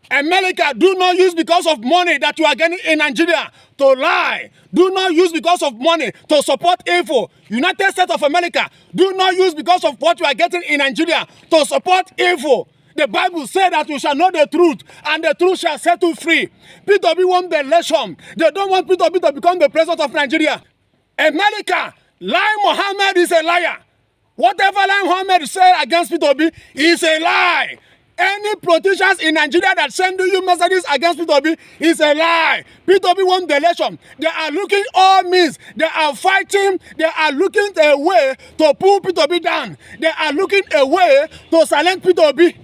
America, do not use because of money that you are getting in Nigeria to lie. Do not use because of money to support evil. United States of America, do not use because of what you are getting in Nigeria to support evil. The Bible says that you shall know the truth, and the truth shall set you free. P2B want the election. They don't want P2B to become the president of Nigeria. America, Lai Mohammed is a liar. Whatever Lai Mohammed said against P2B is a lie. Any politicians in Nigeria that send you messages against P2B is a lie. P2B won the election. They are looking all means. They are fighting. They are looking a way to pull P2B down. They are looking a way to silence P2B.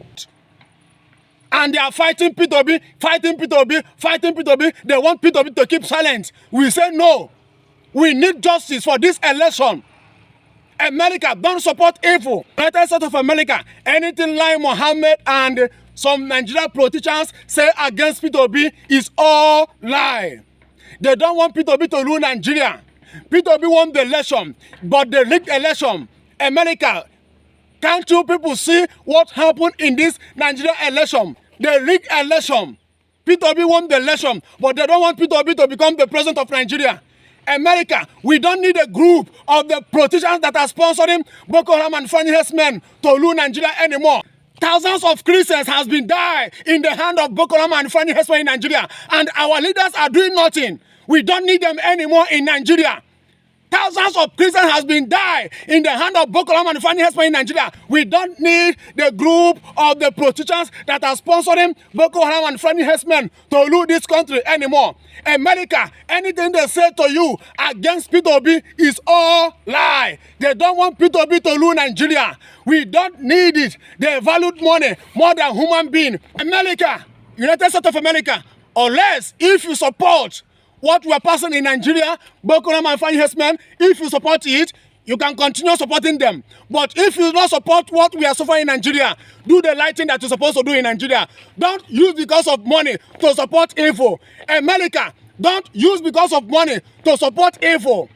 And they are fighting P2B, fighting P2B, fighting P2B. They want P2B to keep silent. We say no. We need justice for this election. America, don't support evil. United States of America, anything like Mohammed and some Nigerian politicians say against P2B is all lie. They don't want P2B to rule Nigeria. P2B won the election, but the rigged election. America, can't you people see what happened in this Nigeria election? The rigged election. P2B won the election, but they don't want P2B to become the president of Nigeria. America, we don't need a group of the politicians that are sponsoring Boko Haram and funny men to rule Nigeria anymore. Thousands of Christians has been died in the hand of Boko Haram and funny men in Nigeria, and our leaders are doing nothing. We don't need them anymore in Nigeria. Thousands of Christians has been died in the hand of Boko Haram and funny men in Nigeria. We don't need the group of the politicians that are sponsoring Boko Haram and funny men to rule this country anymore. America, anything they say to you against P2B is all lie. They don't want P2B to rule Nigeria. We don't need it. They valued money more than human being. America, United States of America, unless if you support what we are passing in Nigeria, Boko Haram and funny men, if you support it, you can continue supporting them. But if you don't support what we are suffering in Nigeria, do the right thing that you're supposed to do in Nigeria. Don't use because of money to support evil. America, don't use because of money to support evil.